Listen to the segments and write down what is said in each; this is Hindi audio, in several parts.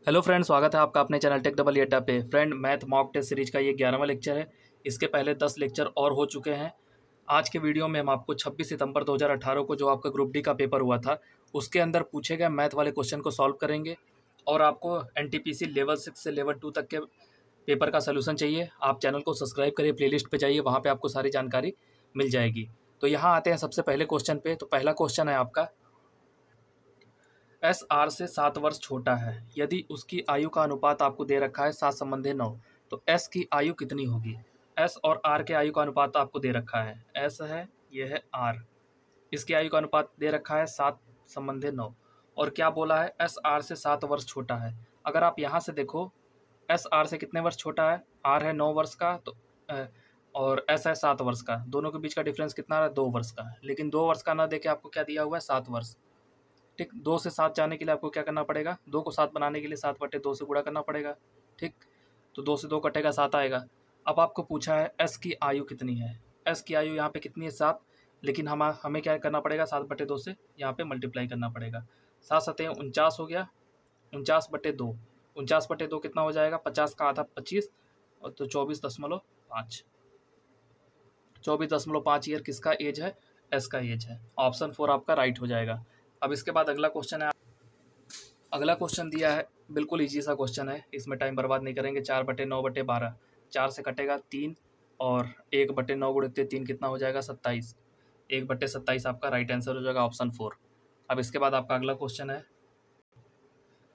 हेलो फ्रेंड, स्वागत है आपका अपने चैनल टेक डबल अड्डा पे। Friend, math mock test series का ये 11वां लेक्चर है। इसके पहले 10 लेक्चर और हो चुके हैं। आज के वीडियो में हम आपको 26 सितंबर 2018 को जो आपका ग्रुप डी का पेपर हुआ था उसके अंदर पूछे गए मैथ वाले क्वेश्चन को सॉल्व करेंगे। और आपको एनटीपीसी लेवल 6 से लेवल 2 तक के पेपर का सोल्यूशन चाहिए, आप चैनल को सब्सक्राइब करिए, प्लेलिस्ट पे जाइए, वहाँ पे आपको सारी जानकारी मिल जाएगी। तो यहाँ आते हैं सबसे पहले क्वेश्चन पे। तो पहला क्वेश्चन है आपका, एस आर से 7 वर्ष छोटा है, यदि उसकी आयु का अनुपात आपको दे रखा है 7 संबंधी 9, तो एस की आयु कितनी होगी। एस और आर के आयु का अनुपात आपको दे रखा है, एस है, ये है आर, इसकी आयु का अनुपात दे रखा है 7 संबंधी 9। और क्या बोला है, एस आर से 7 वर्ष छोटा है। अगर आप यहाँ से देखो, एस आर से कितने वर्ष छोटा है, आर है 9 वर्ष का, तो और एस है 7 वर्ष का, दोनों के बीच का डिफरेंस कितना है, 2 वर्ष का है। लेकिन 2 वर्ष का ना देके आपको क्या दिया हुआ है, 7 वर्ष। ठीक, 2 से 7 जाने के लिए आपको क्या करना पड़ेगा, 2 को 7 बनाने के लिए 7/2 से गुणा करना पड़ेगा। ठीक, तो 2 से 2 कटेगा, 7 आएगा। अब आपको पूछा है एस की आयु कितनी है। एस की आयु यहाँ पे कितनी है, 7, लेकिन हमें क्या करना पड़ेगा, 7/2 से यहाँ पे मल्टीप्लाई करना पड़ेगा। 7 सतह 49 हो गया, 49/2, 49/2 कितना हो जाएगा, 50 का आधा 25, और तो 24.5, 24.5 ईयर किसका एज है, एस का एज है। ऑप्शन 4 आपका राइट हो जाएगा। अब इसके बाद अगला क्वेश्चन है, अगला क्वेश्चन दिया है, बिल्कुल इजी सा क्वेश्चन है, इसमें टाइम बर्बाद नहीं करेंगे। 4/9/12, 4 से कटेगा 3, और 1/9 गुणित 3 कितना हो जाएगा, 27, 1/27 आपका राइट आंसर हो जाएगा, ऑप्शन 4। अब इसके बाद आपका अगला क्वेश्चन है,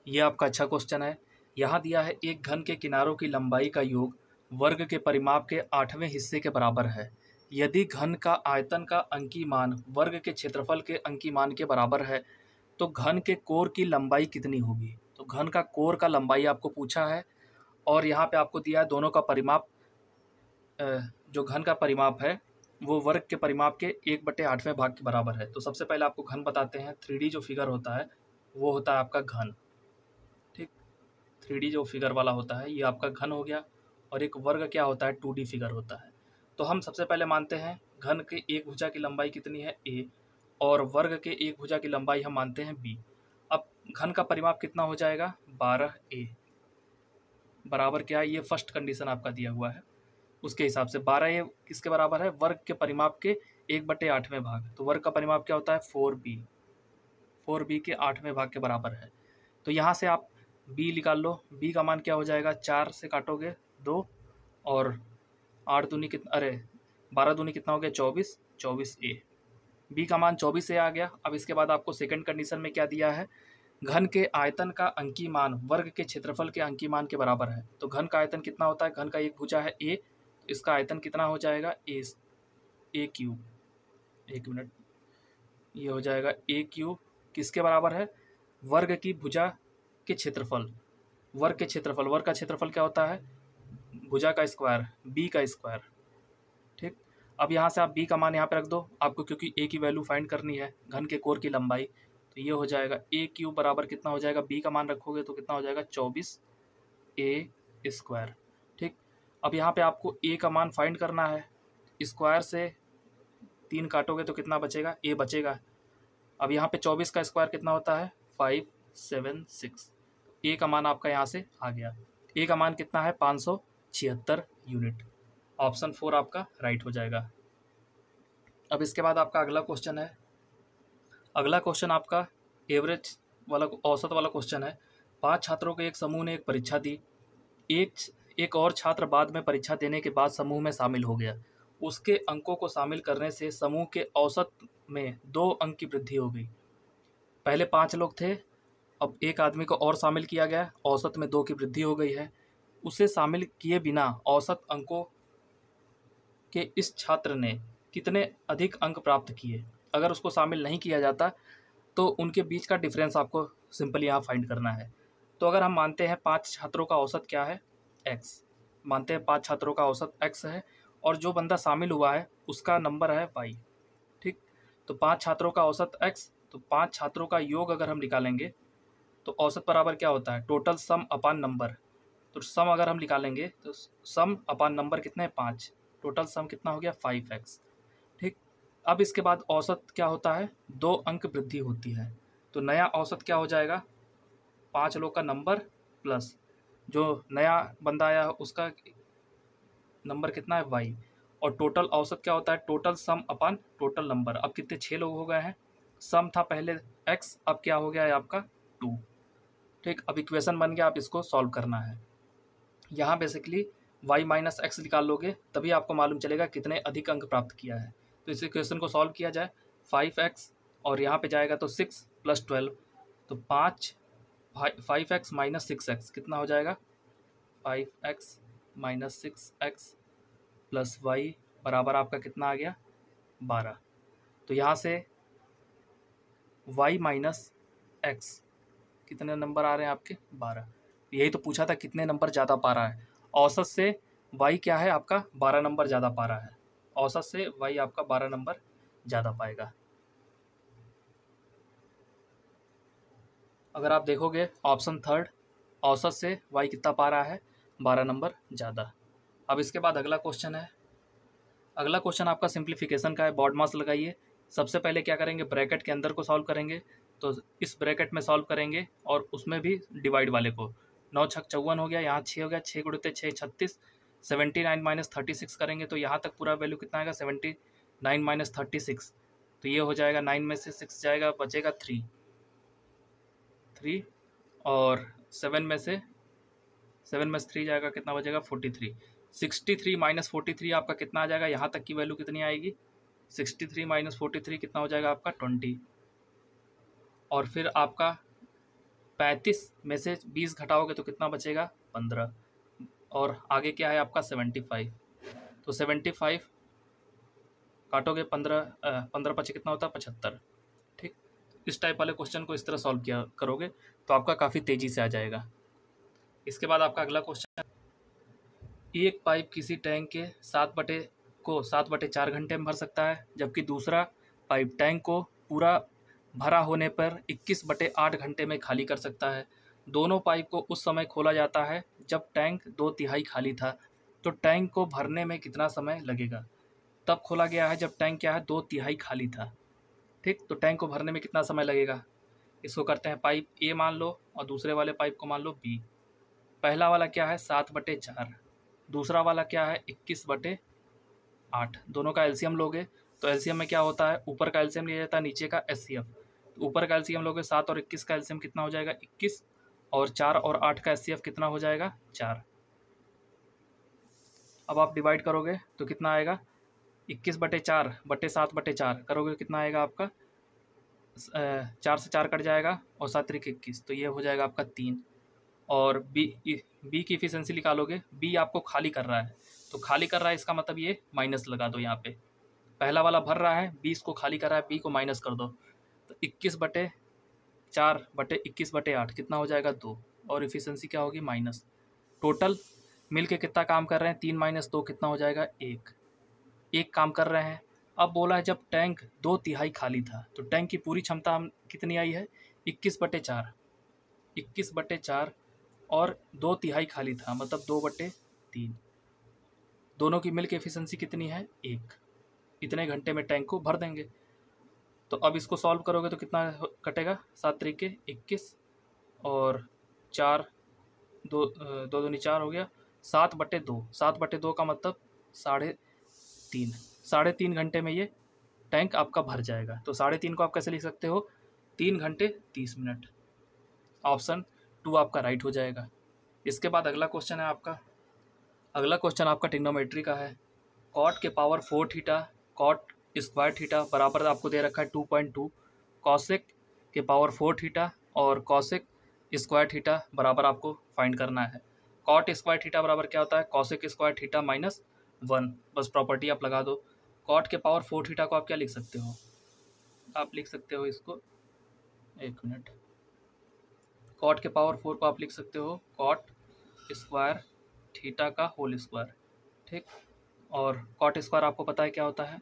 ये आपका अच्छा क्वेश्चन है। यहाँ दिया है, एक घन के किनारों की लंबाई का योग वर्ग के परिमाप के 8वें हिस्से के बराबर है, यदि घन का आयतन का अंकीय मान वर्ग के क्षेत्रफल के अंकीय मान के बराबर है, तो घन के कोर की लंबाई कितनी होगी। तो घन का कोर का लंबाई आपको पूछा है, और यहाँ पे आपको दिया है दोनों का परिमाप। जो घन का परिमाप है वो वर्ग के परिमाप के 1/8वें भाग के बराबर है। तो सबसे पहले आपको घन बताते हैं। 3D जो फिगर होता है वो होता है आपका घन। ठीक, 3D जो फिगर वाला होता है ये आपका घन हो गया, और एक वर्ग क्या होता है, 2D फिगर होता है। तो हम सबसे पहले मानते हैं घन के एक भुजा की लंबाई कितनी है, a, और वर्ग के एक भुजा की लंबाई हम मानते हैं b। अब घन का परिमाप कितना हो जाएगा, 12a बराबर क्या है, ये फर्स्ट कंडीशन आपका दिया हुआ है, उसके हिसाब से 12a किसके बराबर है, वर्ग के परिमाप के 1/8वें भाग। तो वर्ग का परिमाप क्या होता है, 4b, 4b के 8वें भाग के बराबर है। तो यहाँ से आप b निकाल लो, b का मान क्या हो जाएगा, 4 से काटोगे 2, और 8 दूनी कितना, अरे 12 दूनी कितना हो गया, 24, 24a, b का मान 24a आ गया। अब इसके बाद आपको सेकंड कंडीशन में क्या दिया है, घन के आयतन का अंकीय मान वर्ग के क्षेत्रफल के अंकीय मान के बराबर है। तो घन का आयतन कितना होता है, घन का एक भुजा है a, तो इसका आयतन कितना हो जाएगा, a क्यूब, एक मिनट, ये हो जाएगा a क्यूब, किसके बराबर है, वर्ग की भुजा के क्षेत्रफल, वर्ग के क्षेत्रफल, वर्ग का क्षेत्रफल क्या होता है, भुजा का स्क्वायर, b का स्क्वायर। ठीक, अब यहाँ से आप b का मान यहाँ पे रख दो आपको, क्योंकि a की वैल्यू फाइंड करनी है, घन के कोर की लंबाई। तो ये हो जाएगा a क्यूब बराबर कितना हो जाएगा, b का मान रखोगे तो कितना हो जाएगा, 24a स्क्वायर। ठीक, अब यहाँ पे आपको a का मान फाइंड करना है, स्क्वायर से 3 काटोगे तो कितना बचेगा, a बचेगा। अब यहाँ पे 24 का स्क्वायर कितना होता है, 576, a का मान आपका यहाँ से आ गया। a का मान कितना है, 576 यूनिट। ऑप्शन 4 आपका राइट हो जाएगा। अब इसके बाद आपका अगला क्वेश्चन है, अगला क्वेश्चन आपका एवरेज वाला, औसत वाला क्वेश्चन है। 5 छात्रों के एक समूह ने एक परीक्षा दी, एक और छात्र बाद में परीक्षा देने के बाद समूह में शामिल हो गया, उसके अंकों को शामिल करने से समूह के औसत में 2 अंक की वृद्धि हो गई। पहले 5 लोग थे, अब एक आदमी को और शामिल किया गया, औसत में 2 की वृद्धि हो गई है। उसे शामिल किए बिना औसत अंकों के इस छात्र ने कितने अधिक अंक प्राप्त किए। अगर उसको शामिल नहीं किया जाता तो उनके बीच का डिफरेंस आपको सिंपली यहाँ फाइंड करना है। तो अगर हम मानते हैं 5 छात्रों का औसत क्या है, x, मानते हैं 5 छात्रों का औसत x है, और जो बंदा शामिल हुआ है उसका नंबर है y। ठीक, तो 5 छात्रों का औसत x, तो 5 छात्रों का योग अगर हम निकालेंगे तो औसत बराबर क्या होता है, टोटल सम अपान नंबर। तो सम अगर हम निकालेंगे तो सम अपान नंबर कितने हैं, 5, टोटल सम कितना हो गया, 5x। ठीक, अब इसके बाद औसत क्या होता है, 2 अंक वृद्धि होती है। तो नया औसत क्या हो जाएगा, 5 लोग का नंबर प्लस जो नया बंदा आया उसका नंबर कितना है y, और टोटल औसत क्या होता है, टोटल सम अपन टोटल नंबर। अब कितने 6 लोग हो गए हैं, सम था पहले x, अब क्या हो गया है आपका 2। ठीक, अब इक्वेशन बन गया, आप इसको सॉल्व करना है। यहाँ बेसिकली y माइनस एक्स निकाल लोगे तभी आपको मालूम चलेगा कितने अधिक अंक प्राप्त किया है। तो इस इक्वेशन को सॉल्व किया जाए, 5x और यहाँ पे जाएगा तो 6 + 12, तो 5x माइनस 6x कितना हो जाएगा, 5x minus 6x plus y बराबर आपका कितना आ गया 12। तो यहाँ से y माइनस एक्स कितने नंबर आ रहे हैं आपके 12। यही तो पूछा था कितने नंबर ज़्यादा पा रहा है, औसत से y क्या है आपका 12 नंबर ज़्यादा पा रहा है, औसत से y आपका 12 नंबर ज़्यादा पाएगा। अगर आप देखोगे ऑप्शन थर्ड, औसत से y कितना पा रहा है 12 नंबर ज़्यादा। अब इसके बाद अगला क्वेश्चन है, अगला क्वेश्चन आपका सिंप्लीफिकेशन का है, बॉड मास लगाइए। सबसे पहले क्या करेंगे, ब्रैकेट के अंदर को सॉल्व करेंगे, तो इस ब्रैकेट में सॉल्व करेंगे और उसमें भी डिवाइड वाले को, 9 छक 54 हो गया, यहाँ 6 हो गया, 6 गुणित 6 36, 79 माइनस 36 करेंगे तो यहाँ तक पूरा वैल्यू कितना आएगा 79 माइनस 36, तो ये हो जाएगा 9 में से 6 जाएगा, बचेगा 3 और 7 में से 3 जाएगा, कितना बचेगा 43। 63 माइनस 43 आपका कितना आ जाएगा, यहाँ तक की वैल्यू कितनी आएगी, 63 माइनस 43 कितना हो जाएगा आपका 20, और फिर आपका 35 में से 20 घटाओगे तो कितना बचेगा 15, और आगे क्या है आपका 75, तो 75 काटोगे 15 पचे कितना होता है 75। ठीक, इस टाइप वाले क्वेश्चन को इस तरह सॉल्व किया करोगे तो आपका काफ़ी तेज़ी से आ जाएगा। इसके बाद आपका अगला क्वेश्चन, एक पाइप किसी टैंक के 7/4 घंटे में भर सकता है, जबकि दूसरा पाइप टैंक को पूरा भरा होने पर 21/8 घंटे में खाली कर सकता है। दोनों पाइप को उस समय खोला जाता है जब टैंक 2/3 खाली था, तो टैंक को भरने में कितना समय लगेगा। तब खोला गया है जब टैंक क्या है 2/3 खाली था। ठीक, तो टैंक को भरने में कितना समय लगेगा, इसको करते हैं, पाइप ए मान लो और दूसरे वाले पाइप को मान लो बी। पहला वाला क्या है 7/4, दूसरा वाला क्या है 21/8, दोनों का एलसीएम लोगे तो एलसीएम में क्या होता है, ऊपर का एलसीएम लिया जाता है नीचे का एचसीएफ, तो ऊपर का एलसीएम लोगे 7 और 21 का एलसीएम कितना हो जाएगा 21, और 4 और 8 का एचसीएफ कितना हो जाएगा 4। अब आप डिवाइड करोगे तो कितना आएगा 21/4/7/4 करोगे कितना आएगा आपका 4 से 4 कट जाएगा और 7 × 21, तो ये हो जाएगा आपका 3। और बी की इफिशिएंसी निकालोगे, बी आपको खाली कर रहा है, तो खाली कर रहा है इसका मतलब ये माइनस लगा दो यहाँ पे, पहला वाला भर रहा है 20 को खाली कर रहा है, बी को माइनस कर दो, तो 21/4/21/8 कितना हो जाएगा 2, और इफिशिएंसी क्या होगी माइनस। टोटल मिल के कितना काम कर रहे हैं 3 - 2 कितना हो जाएगा 1 काम कर रहे हैं। अब बोला है जब टैंक 2/3 खाली था, तो टैंक की पूरी क्षमता कितनी आई है 21/4 और 2/3 खाली था मतलब 2/3, दोनों की मिल के एफिशिएंसी कितनी है 1, इतने घंटे में टैंक को भर देंगे। तो अब इसको सॉल्व करोगे तो कितना कटेगा 7 × 21 और 4 2 2 दूनी 4 हो गया, 7/2, 7/2 का मतलब 3.5 घंटे में ये टैंक आपका भर जाएगा। तो 3.5 को आप कैसे लिख सकते हो 3 घंटे 30 मिनट, ऑप्शन 2 आपका राइट हो जाएगा। इसके बाद अगला क्वेश्चन है आपका, अगला क्वेश्चन आपका ट्रिग्नोमेट्री का है। कॉट के power 4 theta cot square theta बराबर आपको दे रखा है 2.2, कॉसेक के पावर 4 थीटा और कॉसेक स्क्वायर थीटा बराबर आपको फाइंड करना है। कॉट स्क्वायर थीटा बराबर क्या होता है कॉसेक स्क्वायर थीटा -1, बस प्रॉपर्टी आप लगा दो। कॉट के पावर 4 थीटा को आप क्या लिख सकते हो, आप लिख सकते हो इसको, एक मिनट, कॉट के पावर 4 को आप लिख सकते हो कॉट स्क्वायर थीटा का होल स्क्वायर। ठीक, और कॉट स्क्वायर आपको पता है क्या होता है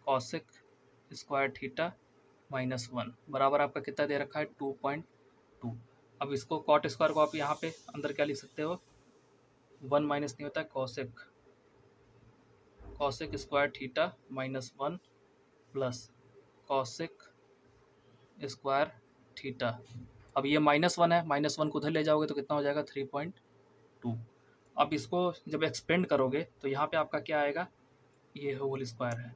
कॉसेक स्क्वायर थीटा -1 बराबर आपका कितना दे रखा है 2.2। अब इसको कॉट स्क्वायर को आप यहाँ पे अंदर क्या लिख सकते हो 1 माइनस नहीं होता है cosec square theta -1 plus cosec square theta अब ये -1 है, -1 को उधर ले जाओगे तो कितना हो जाएगा 3.2। अब इसको जब एक्सपेंड करोगे तो यहाँ पे आपका क्या आएगा, ये होल स्क्वायर है,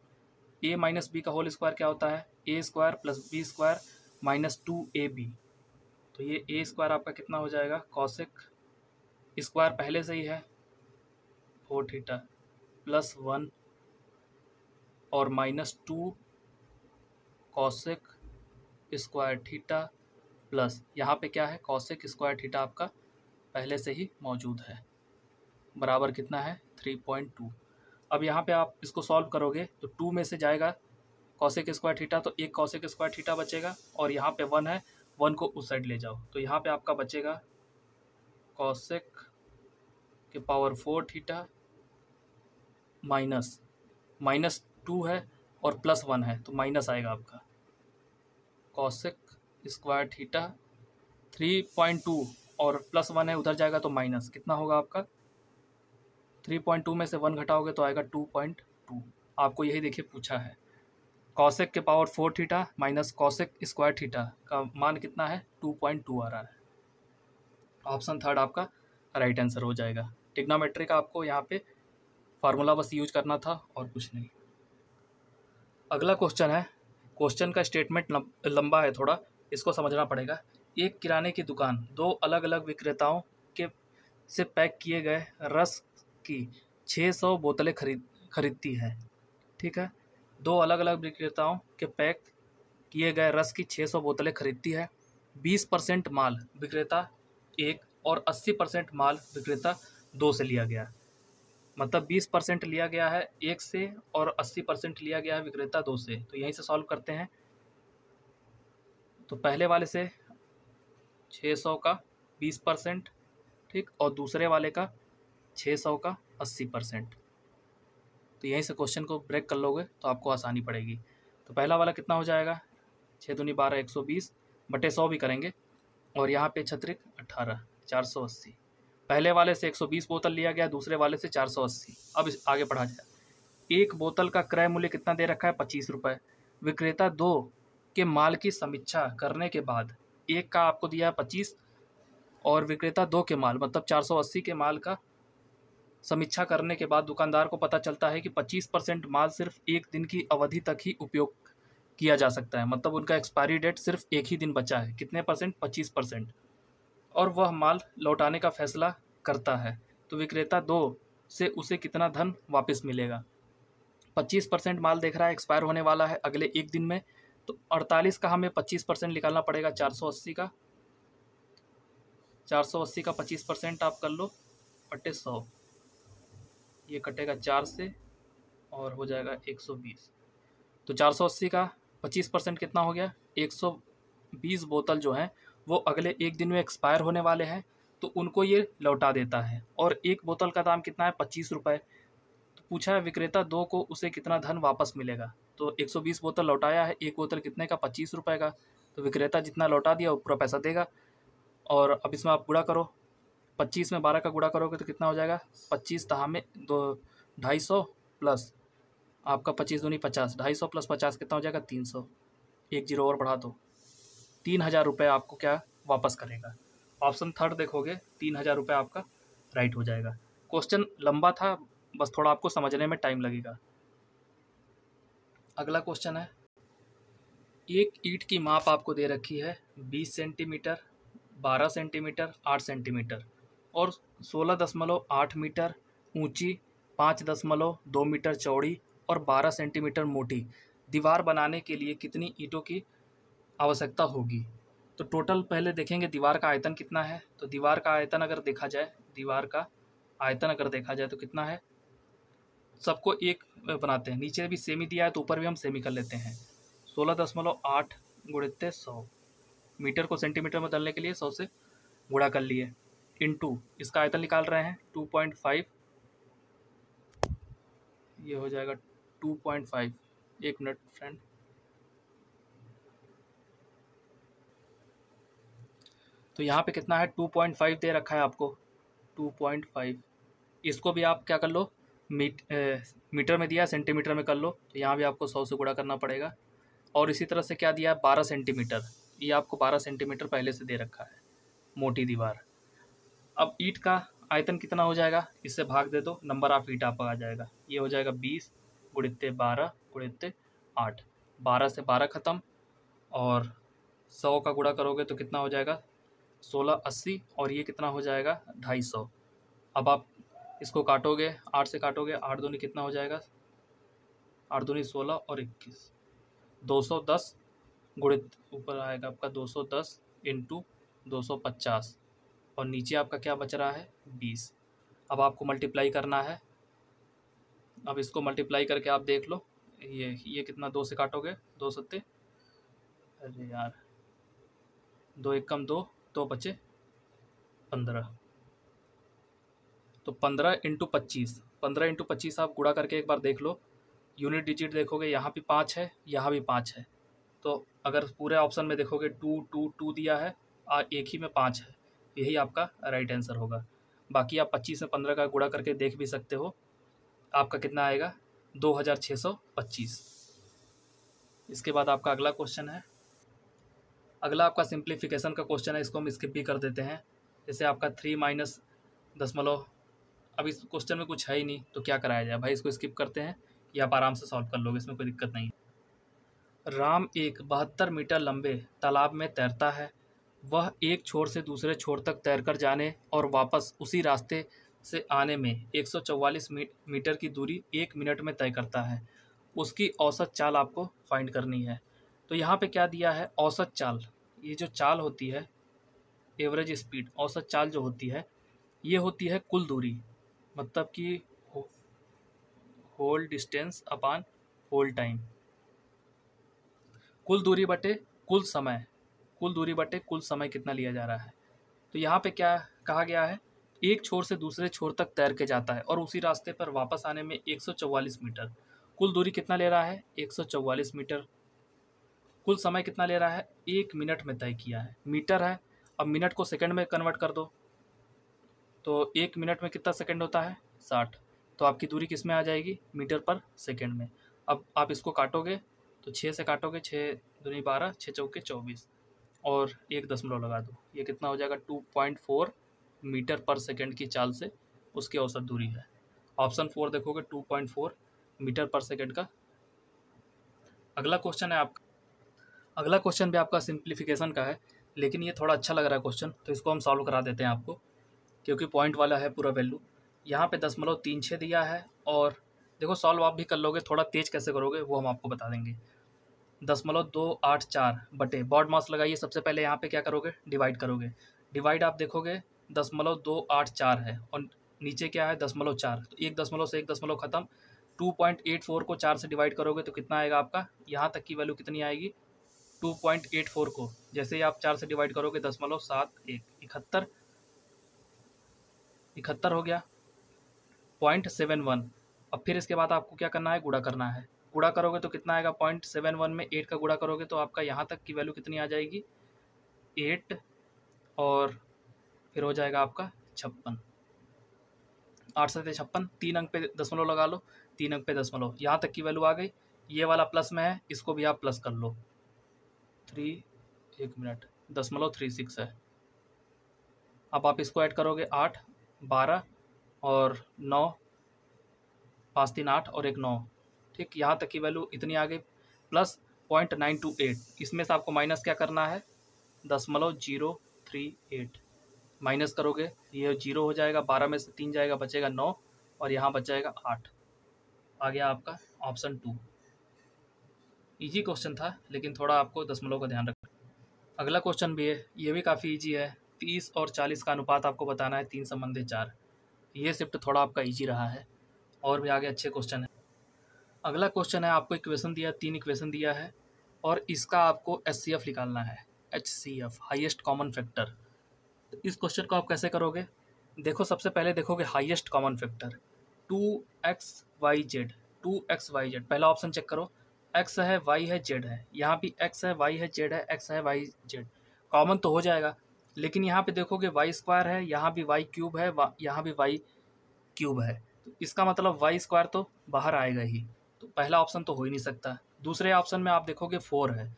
a माइनस बी का होल स्क्वायर क्या होता है, a square plus B square minus 2ab। तो ये a स्क्वायर आपका कितना हो जाएगा, कॉसेक स्क्वायर पहले से ही है 4 थीटा प्लस 1 और -2 कॉसेक स्क्वायर थीटा प्लस यहाँ पे क्या है, कॉसेक स्क्वायर थीटा आपका पहले से ही मौजूद है, बराबर कितना है 3.2। अब यहाँ पे आप इसको सॉल्व करोगे तो 2 में से जाएगा कॉसेक स्क्वायर थीटा, तो एक कॉसेक स्क्वायर थीटा बचेगा और यहाँ पे 1 है, 1 को उस साइड ले जाओ तो यहाँ पे आपका बचेगा कॉसेक के पावर 4 थीटा -2 है और +1 है तो माइनस आएगा आपका कॉसेक स्क्वायर थीटा 3.2 और +1 है उधर जाएगा तो माइनस कितना होगा आपका 3.2 में से 1 घटाओगे तो आएगा 2.2। आपको यही देखिए पूछा है, कॉसेक के power 4 theta minus cosec square theta का मान कितना है 2.2 आ रहा है। ऑप्शन थर्ड आपका राइट आंसर हो जाएगा। ट्रिग्नोमेट्री का आपको यहाँ पे फार्मूला बस यूज करना था और कुछ नहीं। अगला क्वेश्चन है, क्वेश्चन का स्टेटमेंट लंबा है थोड़ा, इसको समझना पड़ेगा। एक किराने की दुकान दो अलग अलग विक्रेताओं के से पैक किए गए रस की 600 बोतलें खरीदती है। ठीक है, दो अलग अलग विक्रेताओं के पैक किए गए रस की 600 बोतलें खरीदती है। 20% माल विक्रेता 1 और 80% माल विक्रेता 2 से लिया गया, मतलब 20% लिया गया है 1 से और 80% लिया गया है विक्रेता 2 से। तो यहीं से सॉल्व करते हैं। तो पहले वाले से 600 का 20%, ठीक, और दूसरे वाले का 600 का 80%। तो यहीं से क्वेश्चन को ब्रेक कर लोगे तो आपको आसानी पड़ेगी। तो पहला वाला कितना हो जाएगा, 6 दूनी 12 120 बटे 100 भी करेंगे और यहाँ पे 6 18 480। पहले वाले से 120 बोतल लिया गया, दूसरे वाले से 480। अब आगे पढ़ा जाए। एक बोतल का क्रय मूल्य कितना दे रखा है 25 रुपये। विक्रेता 2 के माल की समीक्षा करने के बाद एक का आपको दिया है 25 और विक्रेता 2 के माल मतलब 480 के माल का समीक्षा करने के बाद दुकानदार को पता चलता है कि 25% माल सिर्फ एक दिन की अवधि तक ही उपयोग किया जा सकता है, मतलब उनका एक्सपायरी डेट सिर्फ एक ही दिन बचा है। कितने परसेंट, 25%, और वह माल लौटाने का फैसला करता है। तो विक्रेता 2 से उसे कितना धन वापस मिलेगा। 25% माल देख रहा है एक्सपायर होने वाला है अगले एक दिन में, तो 48 का हमें 25% निकालना पड़ेगा 480 का। 480 का 25% आप कर लो बटे 100, ये कटेगा 4 से और हो जाएगा 120। तो 480 का 25% कितना हो गया, 120 बोतल जो हैं वो अगले एक दिन में एक्सपायर होने वाले हैं, तो उनको ये लौटा देता है। और एक बोतल का दाम कितना है 25 रुपये। तो पूछा है विक्रेता 2 को उसे कितना धन वापस मिलेगा। तो 120 बोतल लौटाया है, एक बोतल कितने का 25 रुपये का, तो विक्रेता जितना लौटा दिया वो पूरा पैसा देगा। और अब इसमें आप गुणा करो, 25 में 12 का गुणा करोगे तो कितना हो जाएगा, 25 तहा में 250 प्लस आपका 25 दूनी 50, 250 प्लस 50 कितना हो जाएगा 300, एक जीरो और बढ़ा दो, 3000 रुपये आपको क्या वापस करेगा। ऑप्शन थर्ड देखोगे 3000 रुपये आपका राइट हो जाएगा। क्वेश्चन लंबा था, बस थोड़ा आपको समझने में टाइम लगेगा। अगला क्वेश्चन है, एक ईंट की माप आपको दे रखी है 20 सेंटीमीटर, 12 सेंटीमीटर, 8 सेंटीमीटर और 16.8 मीटर ऊंची, 5.2 मीटर चौड़ी और 12 सेंटीमीटर मोटी दीवार बनाने के लिए कितनी ईंटों की आवश्यकता होगी। तो टोटल पहले देखेंगे दीवार का आयतन कितना है। तो दीवार का आयतन अगर देखा जाए तो कितना है, सबको एक बनाते हैं, नीचे भी सेमी दिया है तो ऊपर भी हम सेमी कर लेते हैं। 16.8 गुणित 100, मीटर को सेंटीमीटर में बदलने के लिए 100 से गुणा कर लिए, इनटू इसका आयतन निकाल रहे हैं 2.5, ये हो जाएगा 2.5। एक मिनट फ्रेंड, तो यहाँ पे कितना है 2.5 दे रखा है आपको 2.5। इसको भी आप क्या कर लो, मीटर में दिया सेंटीमीटर में कर लो, तो यहाँ भी आपको 100 से गुणा करना पड़ेगा। और इसी तरह से क्या दिया है 12 सेंटीमीटर, ये आपको 12 सेंटीमीटर पहले से दे रखा है मोटी दीवार। अब ईंट का आयतन कितना हो जाएगा, इससे भाग दे दो, नंबर ऑफ ईंट आपका आ जाएगा। ये हो जाएगा 20 गुणित्ते 12 गुणित्ते 8, 12 से 12 ख़त्म, और 100 का गुणा करोगे तो कितना हो जाएगा 1680, और ये कितना हो जाएगा 250। अब आप इसको काटोगे, 8 से काटोगे, 8 दूनी कितना हो जाएगा, 8 दूनी 16 और 21, 210 गुणित ऊपर आएगा आपका 210 इंटू 250, और नीचे आपका क्या बच रहा है 20। अब आपको मल्टीप्लाई करना है। अब इसको मल्टीप्लाई करके आप देख लो, ये कितना, 2 से काटोगे, 2 सत्ते, अरे यार 2 एक कम 2, 2 बचे 15, तो 15 इंटू 25, 15 इंटू 25 आप गुणा करके एक बार देख लो। यूनिट डिजिट देखोगे, यहाँ भी 5 है, यहाँ भी 5 है, तो अगर पूरे ऑप्शन में देखोगे 2 2 2 दिया है और एक ही में 5 है, यही आपका राइट आंसर होगा। बाकी आप 25 से 15 का गुणा करके देख भी सकते हो, आपका कितना आएगा 2625। इसके बाद आपका अगला क्वेश्चन है, अगला आपका सिंप्लीफिकेशन का क्वेश्चन है, इसको हम स्किप भी कर देते हैं। जैसे आपका 3 माइनस दशमलव, अब इस क्वेश्चन में कुछ है ही नहीं तो क्या कराया जाए भाई, इसको स्किप करते हैं, ये आप आराम से सॉल्व कर लोगे, इसमें कोई दिक्कत नहीं। राम एक 72 मीटर लंबे तालाब में तैरता है। वह एक छोर से दूसरे छोर तक तैरकर जाने और वापस उसी रास्ते से आने में 144 मीटर की दूरी 1 मिनट में तय करता है। उसकी औसत चाल आपको फाइंड करनी है। तो यहाँ पे क्या दिया है, औसत चाल। ये जो चाल होती है, एवरेज स्पीड, औसत चाल जो होती है, ये होती है कुल दूरी, मतलब कि whole distance upon whole time, कुल दूरी बटे कुल समय, कुल दूरी बटे कुल समय कितना लिया जा रहा है। तो यहाँ पे क्या कहा गया है, एक छोर से दूसरे छोर तक तैर के जाता है और उसी रास्ते पर वापस आने में 144 मीटर, कुल दूरी कितना ले रहा है 144 मीटर, कुल समय कितना ले रहा है 1 मिनट में तय किया है, मीटर है। अब मिनट को सेकंड में कन्वर्ट कर दो, तो 1 मिनट में कितना सेकंड होता है 60, तो आपकी दूरी किस में आ जाएगी मीटर पर सेकंड में। अब आप इसको काटोगे तो 6 से काटोगे, 6 दूनी 12, 6 चौके 24, और 1 दशमलव लगा दो, ये कितना हो जाएगा 2.4 मीटर पर सेकंड की चाल से उसकी औसत दूरी है। ऑप्शन 4 देखोगे 2.4 मीटर पर सेकंड का। अगला क्वेश्चन है आपका, अगला क्वेश्चन भी आपका सिंप्लीफिकेशन का है, लेकिन ये थोड़ा अच्छा लग रहा है क्वेश्चन, तो इसको हम सॉल्व करा देते हैं आपको, क्योंकि पॉइंट वाला है पूरा वैल्यू। यहाँ पे 0.36 दिया है, और देखो सॉल्व आप भी कर लोगे, थोड़ा तेज कैसे करोगे वो हम आपको बता देंगे। 0.284 बटे बॉड मास लगाइए, सबसे पहले यहाँ पे क्या करोगे डिवाइड करोगे, डिवाइड आप देखोगे 0.284 है और नीचे क्या है 0.4, तो 1 दशमलव से 1 दशमलव खत्म, 2.84 को 4 से डिवाइड करोगे तो कितना आएगा आपका, यहाँ तक की वैल्यू कितनी आएगी 2.84 को जैसे ही आप 4 से डिवाइड करोगे 0.71, 71 हो गया 0.71। अब फिर इसके बाद आपको क्या करना है, गुणा करना है, गुणा करोगे तो कितना आएगा 0.71 में 8 का गुणा करोगे तो आपका यहाँ तक की वैल्यू कितनी आ जाएगी 8, और फिर हो जाएगा आपका 56, 8 से 56, 3 अंक पे दशमलव लगा लो, 3 अंक पे दशमलव, यहाँ तक की वैल्यू आ गई। ये वाला प्लस में है, इसको भी आप प्लस कर लो, 1.36 है। अब आप इसको ऐड करोगे 8, 12 और 9, 5 3 8 और 1 9, ठीक, यहाँ तक की वैल्यू इतनी आ गई, प्लस 0.928, इसमें से आपको माइनस क्या करना है 0.038, माइनस करोगे ये 0 हो जाएगा, 12 में से 3 जाएगा बचेगा 9, और यहाँ बच जाएगा 8, आ गया आपका ऑप्शन 2। इजी क्वेश्चन था, लेकिन थोड़ा आपको दशमलव का ध्यान रखना। अगला क्वेश्चन भी है, ये भी काफ़ी इजी है, 30 और 40 का अनुपात आपको बताना है 3 संबंधी 4, ये शिफ्ट थोड़ा आपका इजी रहा है, और भी आगे अच्छे क्वेश्चन है। अगला क्वेश्चन है, आपको इक्वेशन दिया, 3 इक्वेशन दिया है, और इसका आपको HCF निकालना है, HCF हाईएस्ट कॉमन फैक्टर। तो इस क्वेश्चन को आप कैसे करोगे, देखो सबसे पहले देखोगे highest common factor 2xyz, 2xyz, पहला ऑप्शन चेक करो, x है y है z है, यहाँ भी x है y है z है, x है y z, कॉमन तो हो जाएगा, लेकिन यहाँ पे देखोगे y स्क्वायर है, यहाँ भी y क्यूब है, यहाँ भी y क्यूब है, तो इसका मतलब y स्क्वायर तो बाहर आएगा ही, तो पहला ऑप्शन तो हो ही नहीं सकता। दूसरे ऑप्शन में आप देखोगे 4 है,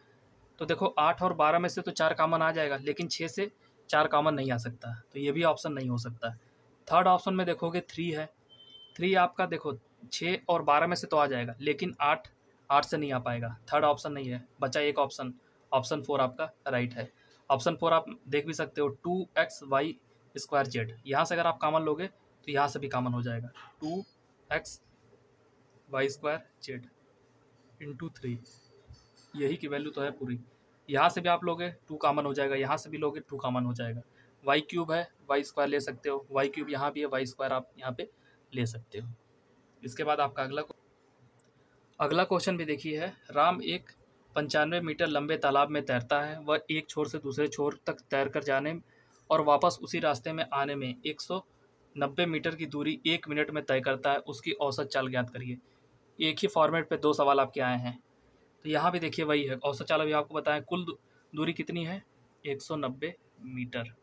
तो देखो 8 और 12 में से तो 4 कॉमन आ जाएगा, लेकिन 6 से 4 कॉमन नहीं आ सकता, तो ये भी ऑप्शन नहीं हो सकता। थर्ड ऑप्शन में देखोगे 3 है, 3 आपका देखो 6 और 12 में से तो आ जाएगा, लेकिन 8 से नहीं आ पाएगा, थर्ड ऑप्शन नहीं है, बचा एक ऑप्शन, ऑप्शन 4 आपका राइट है। ऑप्शन 4 आप देख भी सकते हो, 2xy स्क्वायर जेड, यहाँ से अगर आप कॉमन लोगे तो यहाँ से भी कॉमन हो जाएगा, 2xy स्क्वायर जेड इंटू 3, यही की वैल्यू तो है पूरी। यहाँ से भी आप लोगे 2 कॉमन हो जाएगा, यहाँ से भी लोगे 2 कॉमन हो जाएगा। वाई क्यूब है, वाई स्क्वायर ले सकते हो, वाई क्यूब यहाँ भी है, वाई स्क्वायर आप यहाँ पे ले सकते हो। इसके बाद आपका अगला क्वेश्चन भी देखिए है, राम एक 95 मीटर लंबे तालाब में तैरता है, वह एक छोर से दूसरे छोर तक तैर कर जाने और वापस उसी रास्ते में आने में 190 मीटर की दूरी 1 मिनट में तय करता है, उसकी औसत चाल ज्ञात करिए। एक ही फॉर्मेट पे 2 सवाल आपके आए हैं, तो यहाँ भी देखिए वही है, औसत चाल अभी आपको बताएं, कुल दूरी कितनी है 190 मीटर,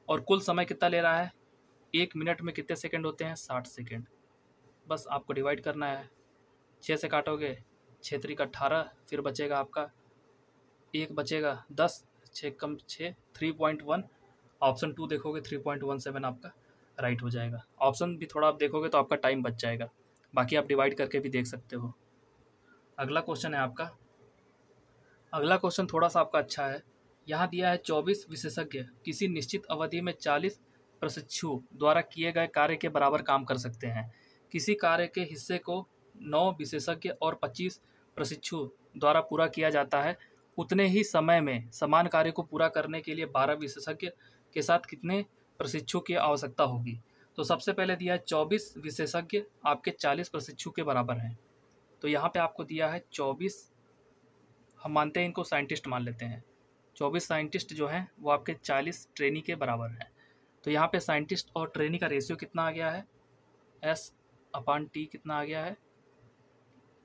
और कुल समय कितना ले रहा है, 1 मिनट में कितने सेकंड होते हैं 60 सेकंड। बस आपको डिवाइड करना है, 6 से काटोगे 6 3 का 18, फिर बचेगा आपका 1 बचेगा 10, 6 कम 6 3.1, ऑप्शन 2 देखोगे 3.17 आपका राइट हो जाएगा। ऑप्शन भी थोड़ा आप देखोगे तो आपका टाइम बच जाएगा, बाकी आप डिवाइड करके भी देख सकते हो। अगला क्वेश्चन है आपका, अगला क्वेश्चन थोड़ा सा आपका अच्छा है, यहाँ दिया है 24 विशेषज्ञ किसी निश्चित अवधि में 40 प्रशिक्षु द्वारा किए गए कार्य के बराबर काम कर सकते हैं। किसी कार्य के हिस्से को 9 विशेषज्ञ और 25 प्रशिक्षु द्वारा पूरा किया जाता है, उतने ही समय में समान कार्य को पूरा करने के लिए 12 विशेषज्ञ के साथ कितने प्रशिक्षु की आवश्यकता होगी। तो सबसे पहले दिया है 24 विशेषज्ञ आपके 40 प्रशिक्षु के बराबर हैं, तो यहाँ पे आपको दिया है 24, हम मानते हैं इनको साइंटिस्ट मान लेते हैं, 24 साइंटिस्ट जो हैं वो आपके 40 ट्रेनी के बराबर हैं। तो यहाँ पे साइंटिस्ट और ट्रेनी का रेशियो कितना आ गया है, S/T कितना आ गया है,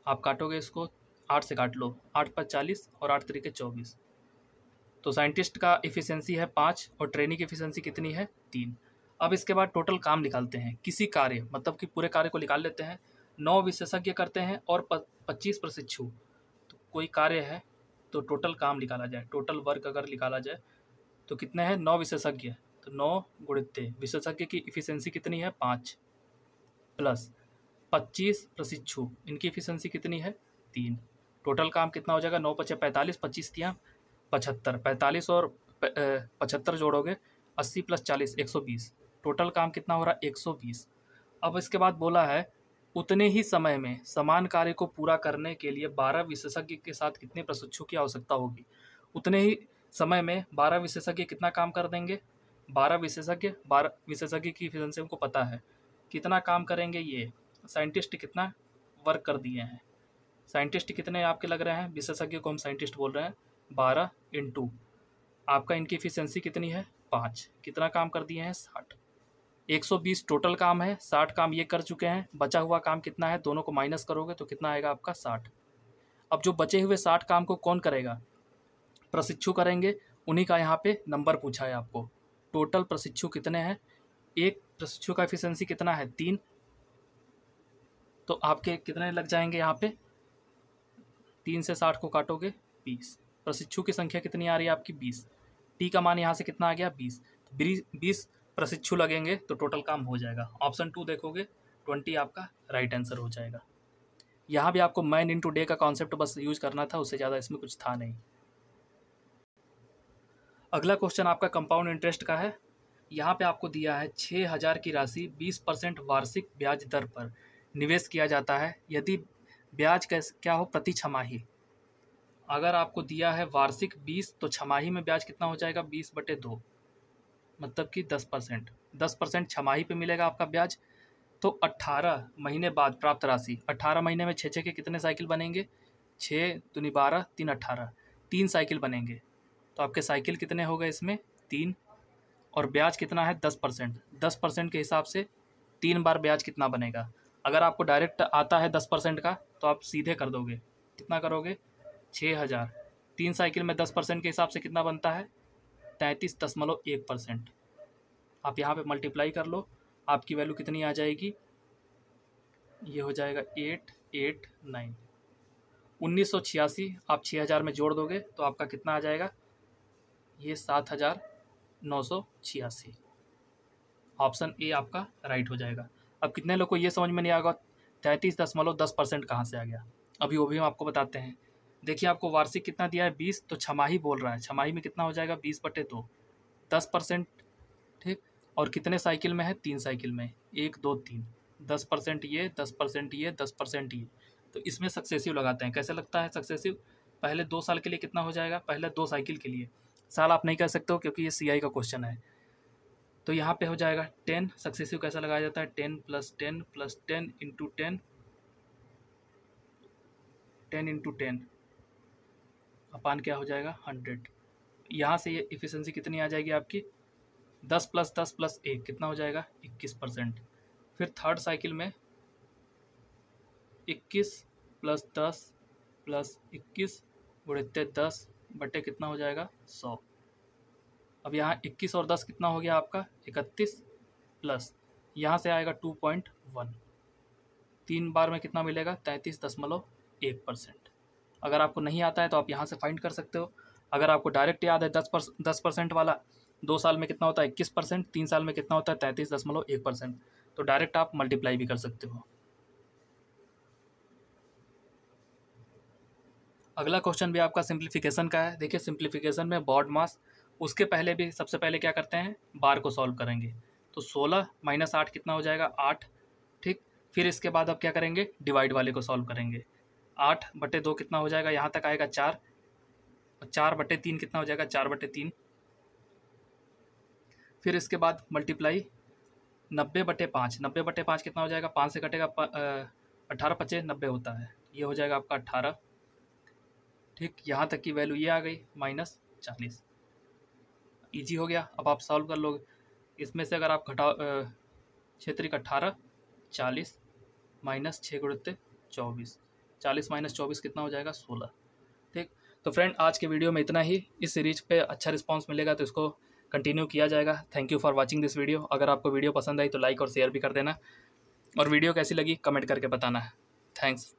आप काटोगे इसको 8 से काट लो, 8 पर 40 और 8 3 के 24, तो साइंटिस्ट का इफ़िशेंसी है 5 और ट्रेनी की इफ़िशेंसी कितनी है 3। अब इसके बाद टोटल काम निकालते हैं, किसी कार्य मतलब कि पूरे कार्य को निकाल लेते हैं, 9 विशेषज्ञ करते हैं और 25 प्रशिक्षु, तो कोई कार्य है तो टोटल काम निकाला जाए, टोटल वर्क अगर निकाला जाए तो कितने हैं 9 विशेषज्ञ, तो 9 गुणित विशेषज्ञ की इफ़िशेंसी कितनी है 5 प्लस 25 प्रशिक्षु, इनकी इफ़िशेंसी कितनी है 3, टोटल काम कितना हो जाएगा 9 × 5 = 45, 25 × 75, 45 और 75 जोड़ोगे 80 + 40 120, टोटल काम कितना हो रहा है 120। अब इसके बाद बोला है उतने ही समय में समान कार्य को पूरा करने के लिए 12 विशेषज्ञ के साथ कितने प्रशिक्षु की आवश्यकता होगी। उतने ही समय में 12 विशेषज्ञ कितना काम कर देंगे, 12 विशेषज्ञ की इफिशिएंसी हमको पता है, कितना काम करेंगे, ये साइंटिस्ट कितना वर्क कर दिए हैं, साइंटिस्ट कितने आपके लग रहे हैं, विशेषज्ञ को हम साइंटिस्ट बोल रहे हैं, 12 × आपका इनकी इफिशिएंसी कितनी है 5, कितना काम कर दिए हैं 60, 120 टोटल काम है, 60 काम ये कर चुके हैं, बचा हुआ काम कितना है, दोनों को माइनस करोगे तो कितना आएगा आपका 60। अब जो बचे हुए 60 काम को कौन करेगा, प्रशिक्षु करेंगे, उन्हीं का यहाँ पे नंबर पूछा है आपको। टोटल प्रशिक्षु कितने हैं, एक प्रशिक्षु का एफिशिएंसी कितना है 3, तो आपके कितने लग जाएंगे यहाँ पे, 3 से 60 को काटोगे 20, प्रशिक्षु की संख्या कितनी आ रही है आपकी 20, टी का मान यहाँ से कितना आ गया 20, 20 प्रशिक्षु लगेंगे तो टोटल काम हो जाएगा। ऑप्शन 2 देखोगे 20 आपका राइट आंसर हो जाएगा। यहाँ भी आपको मैन इंटू डे का कॉन्सेप्ट बस यूज करना था, उससे ज़्यादा इसमें कुछ था नहीं। अगला क्वेश्चन आपका कंपाउंड इंटरेस्ट का है। यहाँ पे आपको दिया है 6000 की राशि 20% वार्षिक ब्याज दर पर निवेश किया जाता है, यदि ब्याज क्या हो प्रति छमाही। अगर आपको दिया है वार्षिक 20 तो छमाही में ब्याज कितना हो जाएगा 20/2, मतलब कि 10% छमाही पे मिलेगा आपका ब्याज। तो 18 महीने बाद प्राप्त राशि, 18 महीने में 6 के कितने साइकिल बनेंगे, 6 दूनी 12 3 18, 3 साइकिल बनेंगे, तो आपके साइकिल कितने हो गए इसमें 3, और ब्याज कितना है 10% के हिसाब से 3 बार ब्याज कितना बनेगा। अगर आपको डायरेक्ट आता है 10% का तो आप सीधे कर दोगे, कितना करोगे 6000, 3 साइकिल में 10% के हिसाब से कितना बनता है 33.1%। आप यहाँ पे मल्टीप्लाई कर लो, आपकी वैल्यू कितनी आ जाएगी, ये हो जाएगा 889। 1986 आप 6000 में जोड़ दोगे तो आपका कितना आ जाएगा, ये 7986। ऑप्शन ए आपका राइट हो जाएगा। अब कितने लोग को ये समझ में नहीं आएगा 33.10% कहाँ से आ गया, अभी वो भी हम आपको बताते हैं। देखिए आपको वार्षिक कितना दिया है 20, तो छमाही बोल रहा है, छमाही में कितना हो जाएगा 20/2, 10%। ठीक, और कितने साइकिल में है, 3 साइकिल में, 1 2 3, 10% ये, 10% ये, 10% ये। तो इसमें सक्सेसिव लगाते हैं। कैसे लगता है सक्सेसिव, पहले 2 साल के लिए कितना हो जाएगा, पहले 2 साइकिल के लिए, साल आप नहीं कह सकते हो क्योंकि ये CI का क्वेश्चन है। तो यहाँ पे हो जाएगा 10, सक्सेसिव कैसा लगाया जाता है, 10 + 10 + 10 × 10, 10 × 10 अपान क्या हो जाएगा 100। यहाँ से ये इफिशिएंसी कितनी आ जाएगी आपकी, 10 + 10 + 1 कितना हो जाएगा 21%। फिर थर्ड साइकिल में 21 + 10 + 21 गुणित 10 बटे कितना हो जाएगा 100। अब यहाँ 21 और 10 कितना हो गया आपका 31, प्लस यहाँ से आएगा 2.1, 3 बार में कितना मिलेगा 33.1%। अगर आपको नहीं आता है तो आप यहाँ से फाइंड कर सकते हो। अगर आपको डायरेक्ट याद है 10% वाला, 2 साल में कितना होता है 21%, 3 साल में कितना होता है 33.1%, तो डायरेक्ट आप मल्टीप्लाई भी कर सकते हो। अगला क्वेश्चन भी आपका सिंप्लीफिकेशन का है। देखिए सिंप्लीफिकेशन में बॉड मास, उसके पहले भी सबसे पहले क्या करते हैं, बार को सॉल्व करेंगे। तो 16 - 8 कितना हो जाएगा 8। ठीक, फिर इसके बाद अब क्या करेंगे, डिवाइड वाले को सॉल्व करेंगे। 8/2 कितना हो जाएगा, यहाँ तक आएगा 4, 4/3 कितना हो जाएगा 4/3। फिर इसके बाद मल्टीप्लाई 90/5, 90/5 कितना हो जाएगा, 5 से कटेगा 18 × 5 = 90 होता है, ये हो जाएगा आपका 18। ठीक, यहाँ तक की वैल्यू ये आ गई -40। ईजी हो गया, अब आप सॉल्व कर लोगे। इसमें से अगर आप घटाओ 6 × 18, 40 - 6 × 24, 40 - 24 कितना हो जाएगा 16। ठीक, तो फ्रेंड आज के वीडियो में इतना ही। इस सीरीज पे अच्छा रिस्पांस मिलेगा तो इसको कंटिन्यू किया जाएगा। Thank you for watching this video. अगर आपको वीडियो पसंद आई तो लाइक और शेयर भी कर देना, और वीडियो कैसी लगी कमेंट करके बताना। थैंक्स।